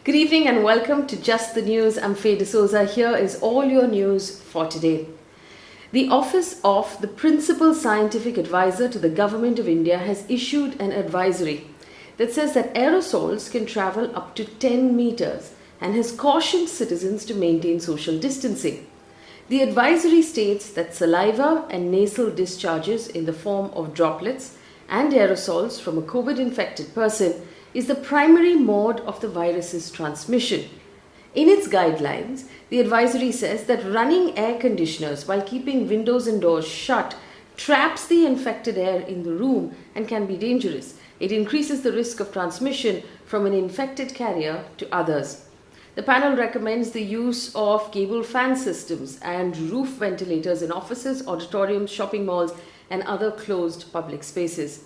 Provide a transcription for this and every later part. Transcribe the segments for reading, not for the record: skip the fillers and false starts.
Good evening and welcome to Just the News. I'm Faye. Here is all your news for today. The Office of the Principal Scientific Advisor to the Government of India has issued an advisory that says that aerosols can travel up to 10 meters and has cautioned citizens to maintain social distancing. The advisory states that saliva and nasal discharges in the form of droplets and aerosols from a COVID-infected person is the primary mode of the virus's transmission. In its guidelines, the advisory says that running air conditioners while keeping windows and doors shut traps the infected air in the room and can be dangerous. It increases the risk of transmission from an infected carrier to others. The panel recommends the use of cable fan systems and roof ventilators in offices, auditoriums, shopping malls, and other closed public spaces.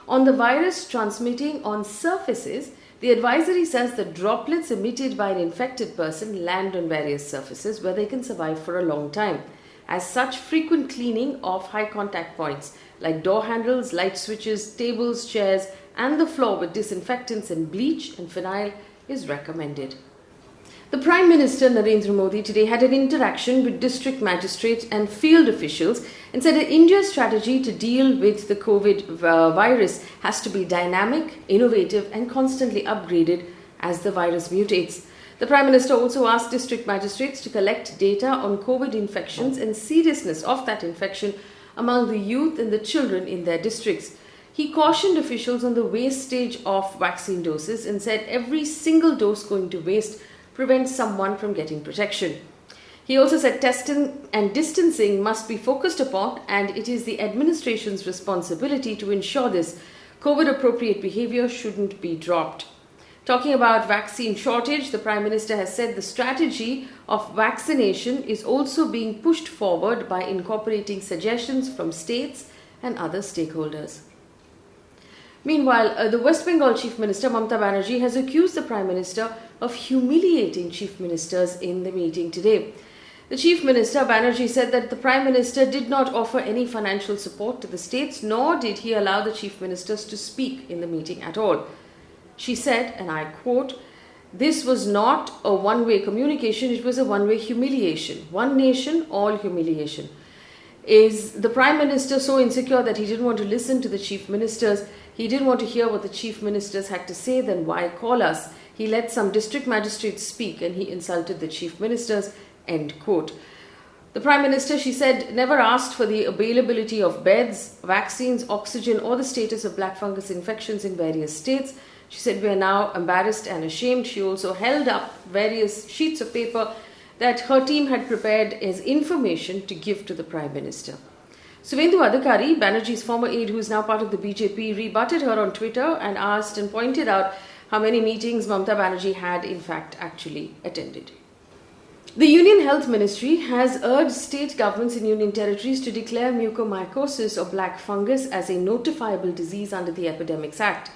On the virus transmitting on surfaces, the advisory says that droplets emitted by an infected person land on various surfaces where they can survive for a long time. As such, frequent cleaning of high contact points like door handles, light switches, tables, chairs, and the floor with disinfectants and bleach and phenyl is recommended. The Prime Minister Narendra Modi today had an interaction with district magistrates and field officials and said that India's strategy to deal with the COVID virus has to be dynamic, innovative and constantly upgraded as the virus mutates. The Prime Minister also asked district magistrates to collect data on COVID infections and seriousness of that infection among the youth and the children in their districts. He cautioned officials on the wastage of vaccine doses and said every single dose going to waste prevents someone from getting protection. He also said testing and distancing must be focused upon and it is the administration's responsibility to ensure this. COVID-appropriate behavior shouldn't be dropped. Talking about vaccine shortage, the Prime Minister has said the strategy of vaccination is also being pushed forward by incorporating suggestions from states and other stakeholders. Meanwhile, the West Bengal Chief Minister Mamata Banerjee has accused the Prime Minister of humiliating Chief Ministers in the meeting today. The Chief Minister Banerjee said that the Prime Minister did not offer any financial support to the states, nor did he allow the Chief Ministers to speak in the meeting at all. She said, and I quote, "This was not a one-way communication, it was a one-way humiliation. One nation, all humiliation." Is the Prime Minister so insecure that he didn't want to listen to the Chief Ministers? He didn't want to hear what the Chief Ministers had to say, then why call us? He let some district magistrates speak and he insulted the Chief Ministers, end quote. The Prime Minister, she said, never asked for the availability of beds, vaccines, oxygen or the status of black fungus infections in various states. She said, "We are now embarrassed and ashamed." She also held up various sheets of paper that her team had prepared as information to give to the Prime Minister. Suvendu Adhikari, Banerjee's former aide who is now part of the BJP, rebutted her on Twitter and asked and pointed out how many meetings Mamata Banerjee had in fact actually attended. The Union Health Ministry has urged state governments in union territories to declare mucormycosis or black fungus as a notifiable disease under the Epidemics Act.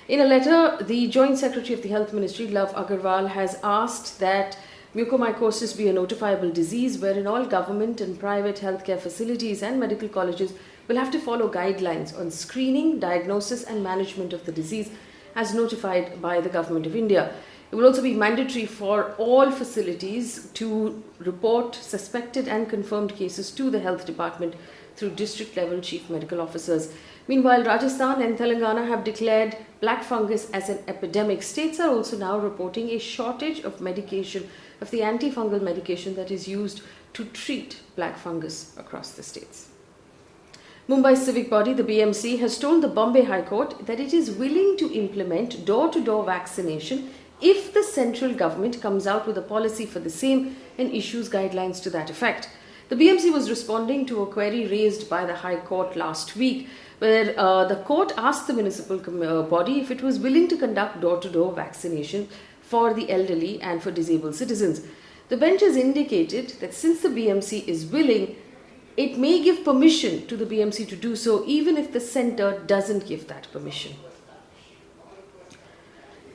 In a letter, the Joint Secretary of the Health Ministry, Love Agarwal, has asked that mucormycosis be a notifiable disease wherein all government and private healthcare facilities and medical colleges will have to follow guidelines on screening, diagnosis and management of the disease as notified by the Government of India. It will also be mandatory for all facilities to report suspected and confirmed cases to the Health Department through district-level chief medical officers. Meanwhile, Rajasthan and Telangana have declared black fungus as an epidemic. States are also now reporting a shortage of medication, of the antifungal medication that is used to treat black fungus across the states. Mumbai's civic body, the BMC, has told the Bombay High Court that it is willing to implement door-to-door vaccination if the central government comes out with a policy for the same and issues guidelines to that effect. The BMC was responding to a query raised by the High Court last week, where the court asked the municipal body if it was willing to conduct door-to-door vaccination for the elderly and for disabled citizens. The bench has indicated that since the BMC is willing, it may give permission to the BMC to do so even if the centre doesn't give that permission.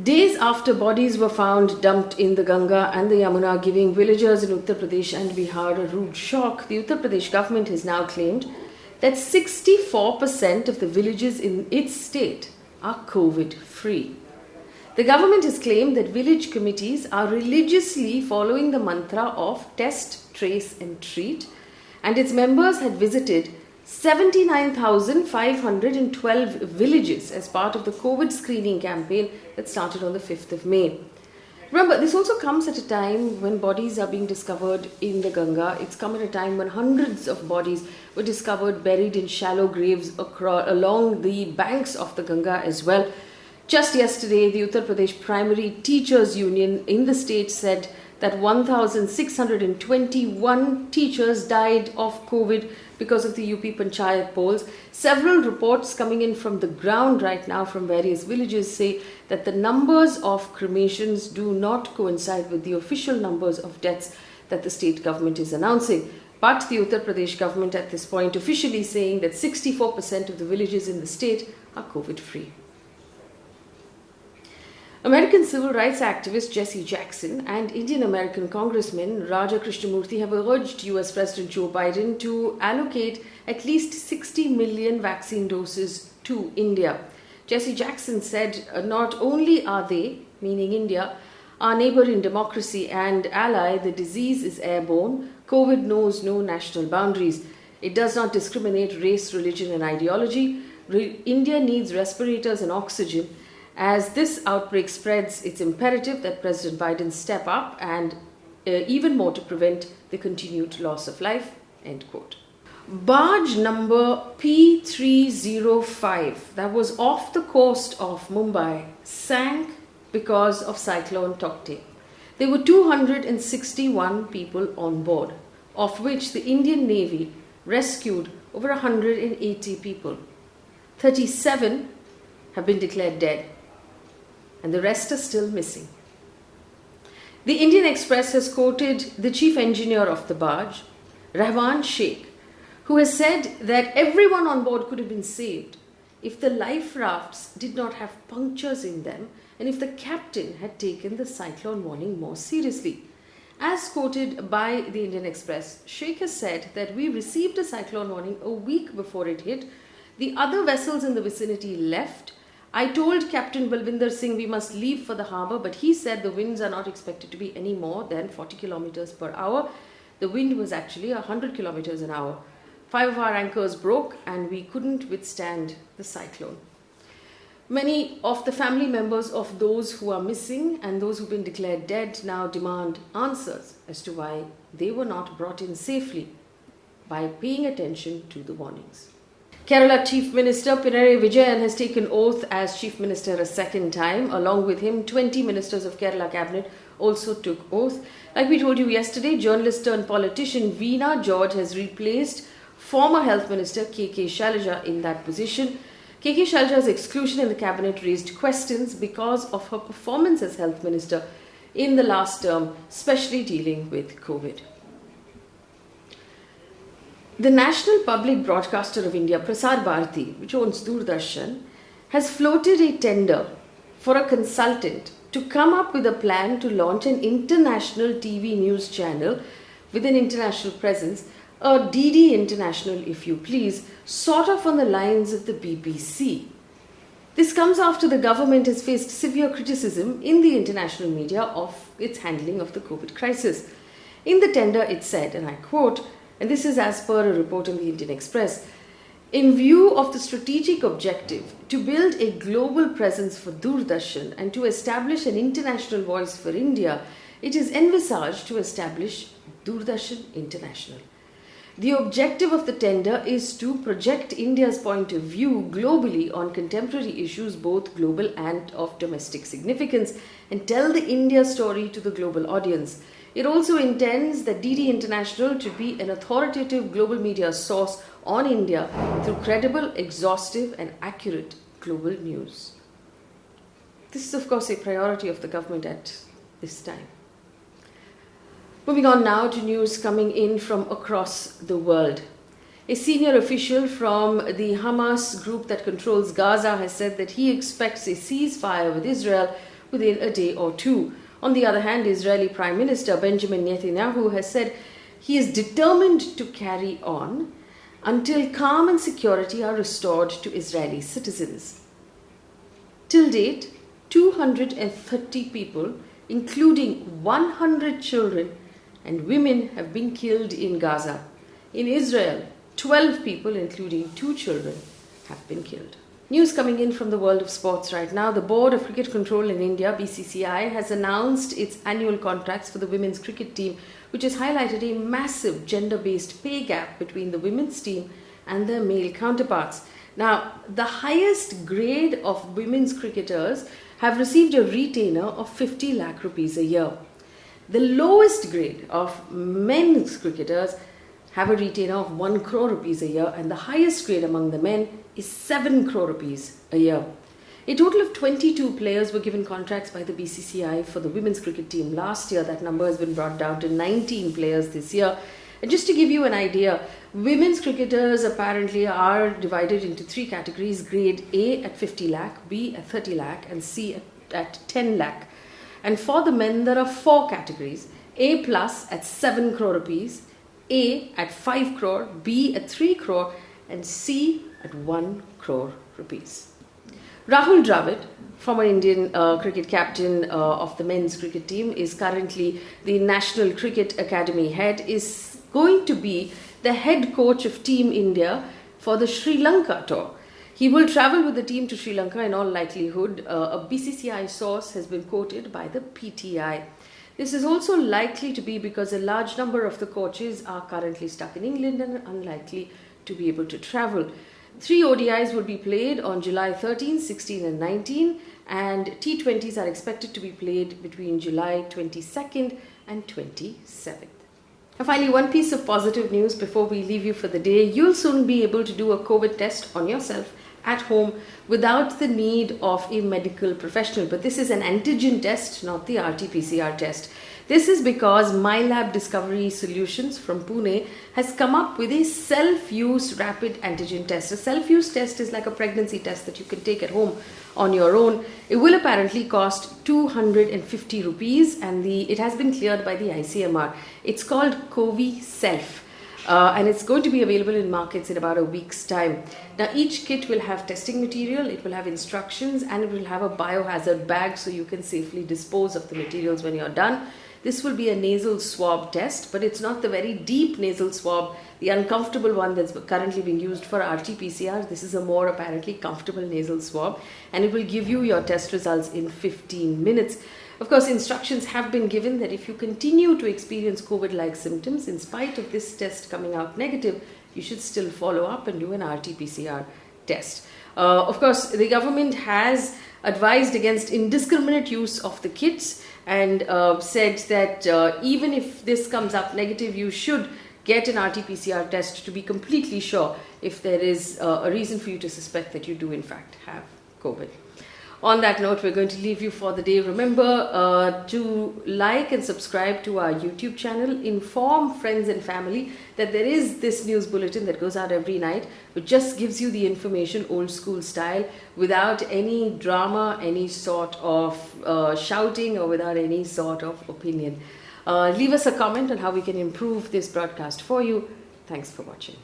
Days after bodies were found dumped in the Ganga and the Yamuna, giving villagers in Uttar Pradesh and Bihar a rude shock, the Uttar Pradesh government has now claimed that 64% of the villages in its state are COVID-free. The government has claimed that village committees are religiously following the mantra of test, trace and treat, and its members had visited 79,512 villages as part of the COVID screening campaign that started on the 5th of May. Remember, this also comes at a time when bodies are being discovered in the Ganga. It's come at a time when hundreds of bodies were discovered buried in shallow graves along the banks of the Ganga as well. Just yesterday, the Uttar Pradesh Primary Teachers Union in the state said that 1,621 teachers died of COVID because of the UP Panchayat polls. Several reports coming in from the ground right now from various villages say that the numbers of cremations do not coincide with the official numbers of deaths that the state government is announcing. But the Uttar Pradesh government at this point officially saying that 64% of the villages in the state are COVID-free. American civil rights activist Jesse Jackson and Indian-American Congressman Raja Krishnamurthy have urged US President Joe Biden to allocate at least 60 million vaccine doses to India. Jesse Jackson said not only are they, meaning India, our neighbor in democracy and ally, the disease is airborne. COVID knows no national boundaries. It does not discriminate race, religion and ideology. India needs respirators and oxygen. As this outbreak spreads, it's imperative that President Biden step up and even more to prevent the continued loss of life. End quote. Barge number P305 that was off the coast of Mumbai sank because of Cyclone Tauktae. There were 261 people on board, of which the Indian Navy rescued over 180 people. 37 have been declared dead, and the rest are still missing. The Indian Express has quoted the chief engineer of the barge, Rahul Sheikh, who has said that everyone on board could have been saved if the life rafts did not have punctures in them and if the captain had taken the cyclone warning more seriously. As quoted by the Indian Express, Sheikh has said that we received a cyclone warning a week before it hit. The other vessels in the vicinity left. I told Captain Balvinder Singh we must leave for the harbour, but he said the winds are not expected to be any more than 40 kilometers per hour. The wind was actually 100 kilometers an hour. 5 of our anchors broke and we couldn't withstand the cyclone. Many of the family members of those who are missing and those who've been declared dead now demand answers as to why they were not brought in safely by paying attention to the warnings. Kerala Chief Minister Pinarayi Vijayan has taken oath as Chief Minister a second time. Along with him, 20 ministers of Kerala Cabinet also took oath. Like we told you yesterday, journalist turned politician Veena George has replaced former Health Minister K.K. Shailaja in that position. K.K. Shailaja's exclusion in the Cabinet raised questions because of her performance as Health Minister in the last term, especially dealing with COVID. The National Public Broadcaster of India, Prasar Bharati, which owns Doordarshan, has floated a tender for a consultant to come up with a plan to launch an international TV news channel with an international presence, a DD International, if you please, sort of on the lines of the BBC. This comes after the government has faced severe criticism in the international media of its handling of the COVID crisis. In the tender, it said, and I quote, and this is as per a report in the Indian Express, in view of the strategic objective to build a global presence for Doordarshan and to establish an international voice for India, it is envisaged to establish Doordarshan International. The objective of the tender is to project India's point of view globally on contemporary issues, both global and of domestic significance, and tell the India story to the global audience. It also intends that DD International to be an authoritative global media source on India through credible, exhaustive and accurate global news. This is of course a priority of the government at this time. Moving on now to news coming in from across the world. A senior official from the Hamas group that controls Gaza has said that he expects a ceasefire with Israel within a day or two. On the other hand, Israeli Prime Minister Benjamin Netanyahu has said he is determined to carry on until calm and security are restored to Israeli citizens. Till date, 230 people, including 100 children and women, have been killed in Gaza. In Israel, 12 people, including 2 children, have been killed. News coming in from the world of sports right now. The Board of Cricket Control in India, BCCI, has announced its annual contracts for the women's cricket team, which has highlighted a massive gender-based pay gap between the women's team and their male counterparts. Now, the highest grade of women's cricketers have received a retainer of 50 lakh rupees a year. The lowest grade of men's cricketers have a retainer of 1 crore rupees a year, and the highest grade among the men is 7 crore rupees a year. A total of 22 players were given contracts by the BCCI for the women's cricket team last year. That number has been brought down to 19 players this year. And just to give you an idea, women's cricketers apparently are divided into 3 categories: grade A at 50 lakh, B at 30 lakh, and C at 10 lakh. And for the men, there are 4 categories: A plus at 7 crore rupees, A at 5 crore, B at 3 crore, and C at 1 crore rupees. Rahul Dravid, former Indian cricket captain of the men's cricket team, is currently the National Cricket Academy head, is going to be the head coach of Team India for the Sri Lanka tour. He will travel with the team to Sri Lanka in all likelihood. A BCCI source has been quoted by the PTI. This is also likely to be because a large number of the coaches are currently stuck in England and are unlikely to be able to travel. 3 ODIs will be played on July 13, 16 and 19, and T20s are expected to be played between July 22nd and 27th. And finally, one piece of positive news before we leave you for the day. You'll soon be able to do a COVID test on yourself at home without the need of a medical professional. But this is an antigen test, not the RT-PCR test. This is because MyLab Discovery Solutions from Pune has come up with a self-use rapid antigen test. A self-use test is like a pregnancy test that you can take at home on your own. It will apparently cost 250 rupees and it has been cleared by the ICMR. It's called COVID Self. And it's going to be available in markets in about a week's time. Now, each kit will have testing material, it will have instructions, and it will have a biohazard bag so you can safely dispose of the materials when you're done. This will be a nasal swab test, but it's not the very deep nasal swab, the uncomfortable one that's currently being used for RT-PCR. This is a more apparently comfortable nasal swab, and it will give you your test results in 15 minutes. Of course, instructions have been given that if you continue to experience COVID-like symptoms, in spite of this test coming out negative, you should still follow up and do an RT-PCR test. Of course, the government has advised against indiscriminate use of the kits and said that even if this comes up negative, you should get an RT-PCR test to be completely sure if there is a reason for you to suspect that you do in fact have COVID. On that note, we're going to leave you for the day. Remember to like and subscribe to our YouTube channel. Inform friends and family that there is this news bulletin that goes out every night, which just gives you the information old school style without any drama, any sort of shouting, or without any sort of opinion. Leave us a comment on how we can improve this broadcast for you. Thanks for watching.